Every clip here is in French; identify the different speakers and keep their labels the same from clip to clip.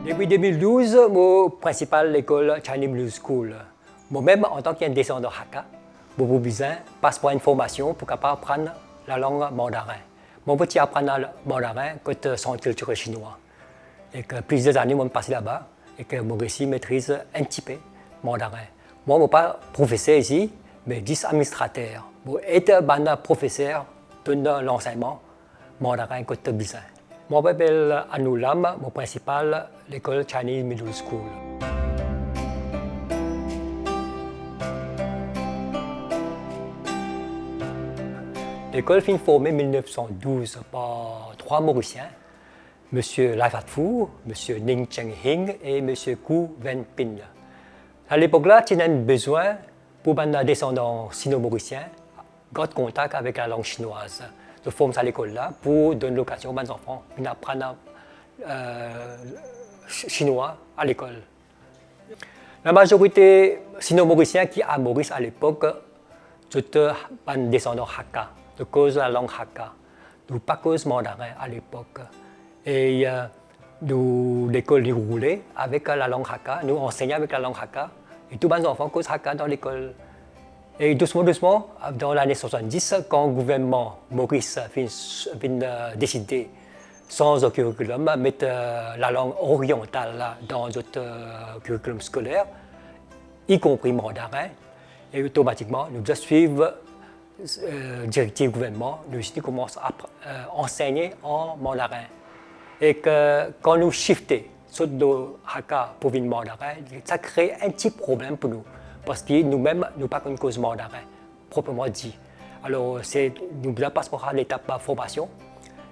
Speaker 1: Depuis 2012, mon principal l'école Chinese Middle School. Moi-même, en tant qu'un descendant Hakka, j'ai besoin passe pour une formation pour capable apprendre la langue mandarin. Mon petit apprendre le mandarin côté son culture chinois. Et que plusieurs années, moi, passé là-bas et que mon récit maîtrise un petit peu mandarin. Moi, je ne suis pas professeur ici, mais 10 administrateurs. Je suis un professeur de l'enseignement mandarin côté business. Moi, je m'appelle Anu Lam, mon principal l'école Chinese Middle School. L'école fut formée en 1912 par 3 Mauriciens, M. Lai Fat Phu, M. Ning Cheng Hing et M. Gu Wen Pin. À l'époque-là, il y avait besoin pour les descendants sino-mauriciens de contact avec la langue chinoise. Je forme à l'école-là pour donner l'occasion aux enfants d'apprendre chinois à l'école. La majorité sino-mauriciens qui à Maurice à l'époque, c'était des descendants Hakka, de cause de la langue Hakka, ou pas cause mandarin à l'époque. Et nous, l'école nous roulait avec la langue Hakka, nous enseignons avec la langue Hakka, et tous les enfants causent Hakka dans l'école. Et doucement, dans l'année 70, quand le gouvernement Maurice a décidé, sans curriculum, mettre la langue orientale dans notre curriculum scolaire, y compris mandarin, et automatiquement, nous devons suivre la directive du gouvernement, nous commençons à enseigner en mandarin. Et que quand nous shiftons sur le Hakka pour venir mandarin, ça crée un petit problème pour nous. Parce que nous-mêmes, nous n'avons pas une cause mandarin, proprement dit. Alors, nous devons passer par l'étape de formation.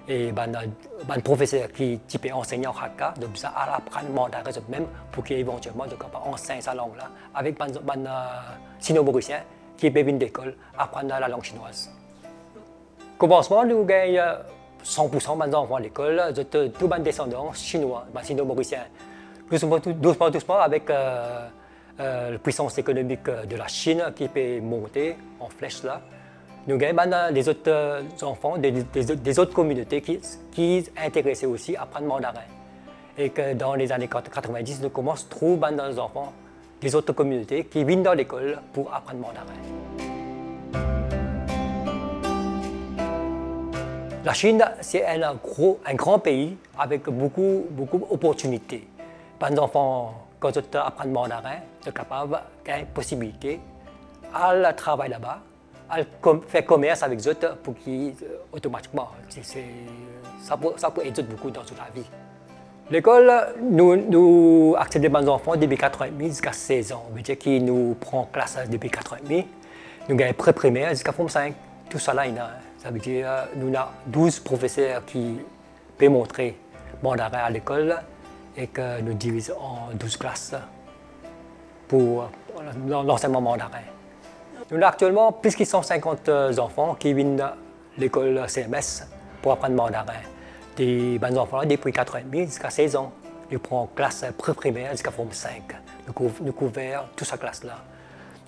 Speaker 1: Et les professeurs qui type enseignant Hakka doivent apprendre mandarin même pour qu'éventuellement ils puissent enseigner sa langue-là avec les sino-mauriciens qui peuvent venir d'école apprendre la langue chinoise. Au commencement, nous avons 100% des enfants à l'école, tous les descendants chinois, sino-mauriciens. Doucement, avec la puissance économique de la Chine qui peut monter en flèche là, nous avons des autres enfants des autres communautés qui sont intéressés aussi à apprendre mandarin. Et que dans les années 90, nous commençons à trouver des enfants des autres communautés qui viennent dans l'école pour apprendre mandarin. La Chine, c'est un grand pays avec beaucoup d'opportunités. Les enfants, quand ils apprennent mandarin, sont capables d'avoir une possibilité à travailler là-bas, à faire commerce avec eux pour qu'ils automatiquement, ça peut aider beaucoup dans toute la vie. L'école, nous accédons aux enfants depuis 4 ans et demi jusqu'à 16 ans. On veut dire qu'ils nous prennent classe depuis 4 ans et demi. Nous avons pré-primaire jusqu'à forme 5. Tout ça là, ça veut dire nous avons 12 professeurs qui peuvent montrer mandarin à l'école et que nous divisons en 12 classes pour l'enseignement mandarin. Nous avons actuellement plus de 150 enfants qui viennent à l'école CMS pour apprendre mandarin. Des enfants depuis 4 ans et demi jusqu'à 16 ans. Nous prenons classe pré-primaire jusqu'à forme 5. Nous couvrons toute cette classe-là.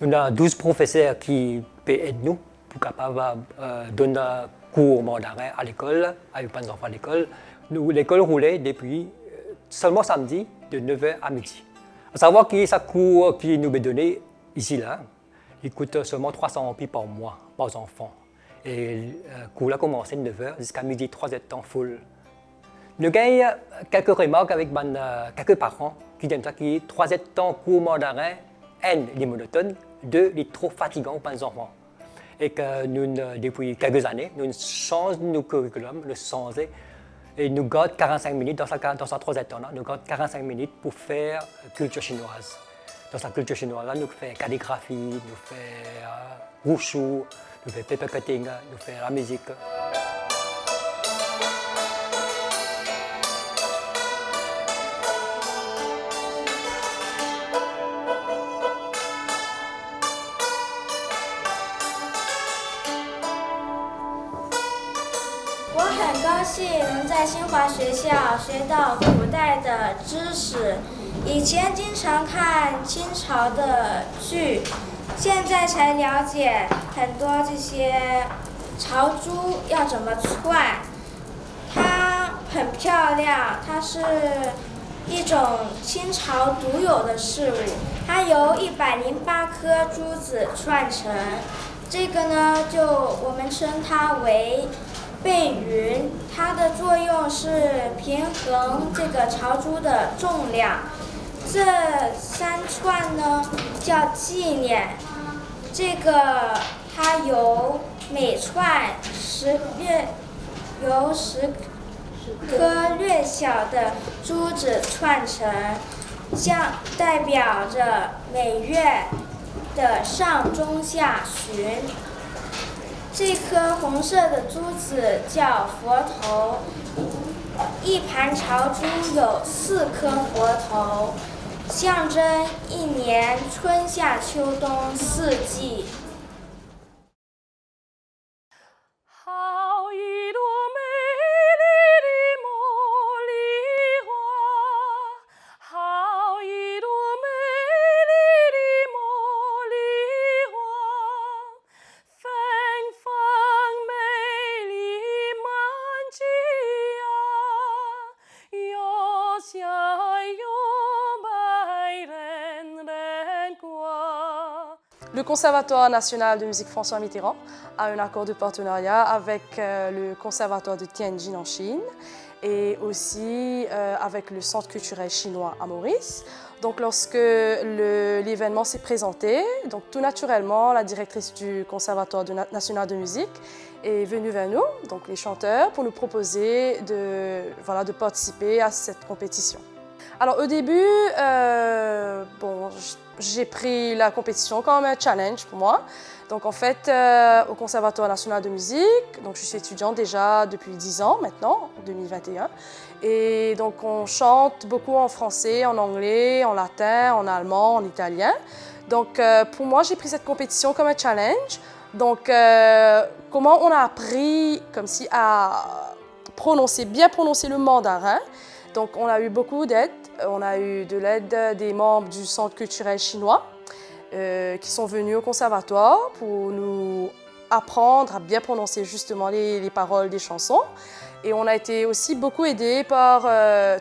Speaker 1: Nous avons 12 professeurs qui peuvent aider nous pour capable donner cours mandarin à l'école, avec les enfants à l'école. L'école roulait depuis seulement samedi de 9h à midi. À savoir que ce cours qui nous est donné ici, là, il coûte seulement 300 roupies par mois par enfant. Et le cours a commencé de 9h jusqu'à midi, 3 heures de temps full. Nous avons quelques remarques avec quelques parents qui disent que 3 heures de temps cours mandarin, 1, il est monotone, 2, il est trop fatigant pour les enfants. Et que nous, depuis quelques années, nous changeons nos curriculums, nous changeons. Et nous gardons 45 minutes dans sa 3 heures de temps, nous gardons 45 minutes pour faire culture chinoise. Dans sa culture chinoise, nous faisons calligraphie, nous faisons wushu, nous faisons paper cutting, nous faisons la musique.
Speaker 2: 我很高兴能在新华学校学到古代的知识。以前经常看清朝的剧，现在才了解很多这些朝珠要怎么串。它很漂亮，它是一种清朝独有的事物，它由108颗珠子串成。这个呢，就我们称它为背云，它的作用是平衡这个朝珠的重量。这3串呢叫纪念，这个它由每串由10颗略小的珠子串成，代表着每月的上中下旬。这颗红色的珠子叫佛头，一盘朝珠有4颗佛头，象征一年春夏秋冬4季。
Speaker 3: 好一朵美丽的茉莉花，好一朵美丽的茉莉花，芬芳美丽满枝呀，又香又美人人过。Le Conservatoire national de musique François Mitterrand a un accord de partenariat avec le Conservatoire de Tianjin en Chine et aussi avec le Centre culturel chinois à Maurice. Donc lorsque l'événement s'est présenté, donc tout naturellement, la directrice du Conservatoire national de musique est venue vers nous, donc les chanteurs, pour nous proposer de participer à cette compétition. Alors au début, j'ai pris la compétition comme un challenge pour moi. Donc en fait, au Conservatoire national de musique, donc je suis étudiante déjà depuis 10 ans maintenant, en 2021. Et donc on chante beaucoup en français, en anglais, en latin, en allemand, en italien. Donc pour moi, j'ai pris cette compétition comme un challenge. Donc comment on a appris comme si à bien prononcer le mandarin. Donc on a eu beaucoup d'aide. On a eu de l'aide des membres du Centre culturel chinois qui sont venus au conservatoire pour nous apprendre à bien prononcer justement les paroles des chansons. Et on a été aussi beaucoup aidés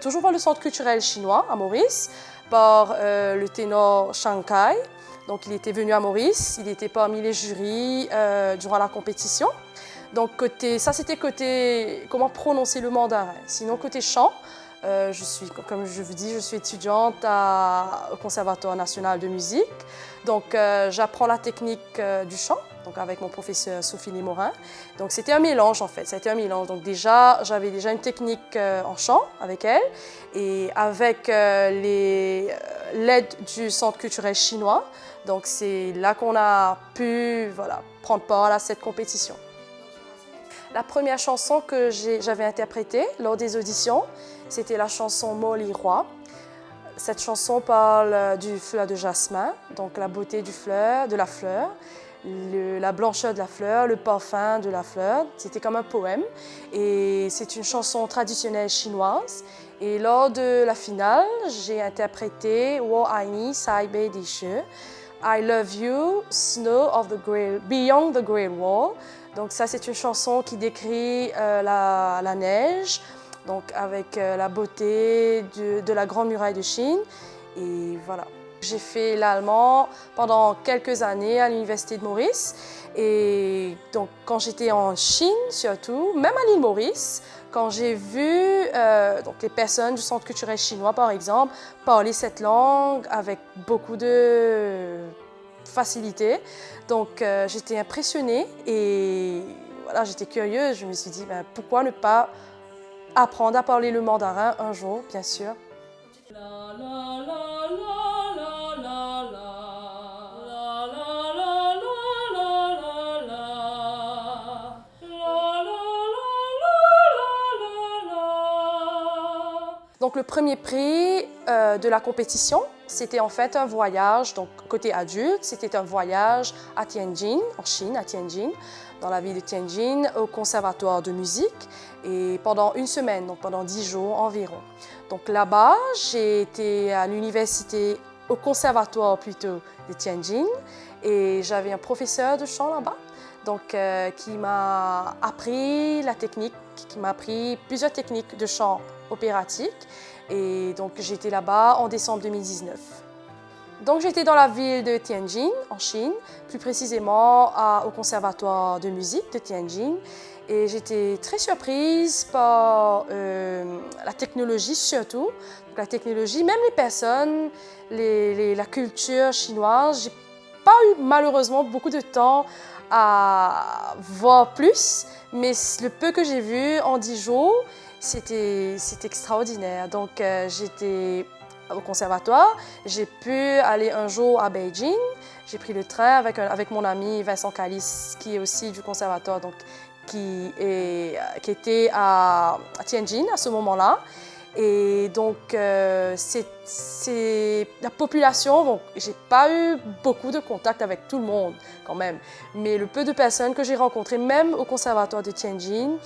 Speaker 3: toujours par le Centre culturel chinois à Maurice, par le ténor Shang Kai. Donc il était venu à Maurice, il était parmi les jurys durant la compétition. Donc ça c'était côté comment prononcer le mandarin. Sinon côté chant, comme je vous dis, je suis étudiante au Conservatoire national de musique. Donc j'apprends la technique du chant, donc avec mon professeur Sophie Morin. Donc c'était un mélange en fait, c'était un mélange. Donc j'avais déjà une technique en chant avec elle et avec l'aide du Centre culturel chinois. Donc c'est là qu'on a pu prendre part à cette compétition. La première chanson que j'avais interprétée lors des auditions, c'était la chanson Molly Roi. Cette chanson parle du fleur de jasmin, donc la beauté de la fleur, la blancheur de la fleur, le parfum de la fleur. C'était comme un poème et c'est une chanson traditionnelle chinoise. Et lors de la finale, j'ai interprété Wo Ai Ni Sai Bei Di Shi, I Love You, Snow Beyond the Great Wall. Donc ça, c'est une chanson qui décrit la neige, donc avec la beauté de la Grande Muraille de Chine. Et voilà. J'ai fait l'allemand pendant quelques années à l'Université de Maurice. Et donc quand j'étais en Chine surtout, même à l'île Maurice, quand j'ai vu donc les personnes du Centre culturel chinois par exemple parler cette langue avec beaucoup de facilité, donc j'étais impressionnée et voilà, j'étais curieuse. Je me suis dit pourquoi ne pas apprendre à parler le mandarin un jour, bien sûr. Donc le premier prix de la compétition, c'était en fait un voyage, donc côté adulte, c'était un voyage à Tianjin, en Chine, à Tianjin, dans la ville de Tianjin, au conservatoire de musique, et pendant une semaine, donc pendant 10 jours environ. Donc là-bas, j'ai été à l'université, au conservatoire plutôt de Tianjin, et j'avais un professeur de chant là-bas, donc qui m'a appris la technique, qui m'a appris plusieurs techniques de chant opératique. Et donc j'étais là-bas en décembre 2019. Donc j'étais dans la ville de Tianjin, en Chine, plus précisément au conservatoire de musique de Tianjin. Et j'étais très surprise par la technologie surtout. Donc, la technologie, même les personnes, la culture chinoise. J'ai pas eu malheureusement beaucoup de temps à voir plus, mais le peu que j'ai vu en 10 jours, c'était extraordinaire. Donc j'étais au conservatoire, j'ai pu aller un jour à Beijing, j'ai pris le train avec mon ami Vincent Calice, qui est aussi du conservatoire, donc qui était à Tianjin à ce moment-là. Et donc, c'est la population, bon, j'ai pas eu beaucoup de contact avec tout le monde quand même, mais le peu de personnes que j'ai rencontrées, même au conservatoire de Tianjin,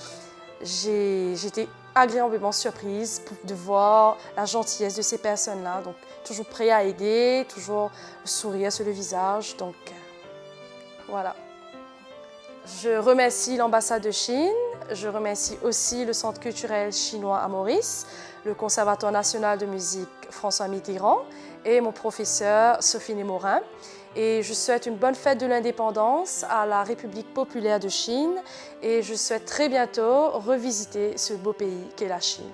Speaker 3: j'étais agréablement surprise de voir la gentillesse de ces personnes-là, donc toujours prêts à aider, toujours le sourire sur le visage, donc voilà. Je remercie l'ambassade de Chine, je remercie aussi le Centre culturel chinois à Maurice, le Conservatoire national de musique François Mitterrand et mon professeur Sophie Némorin. Et je souhaite une bonne fête de l'indépendance à la République populaire de Chine et je souhaite très bientôt revisiter ce beau pays qu'est la Chine.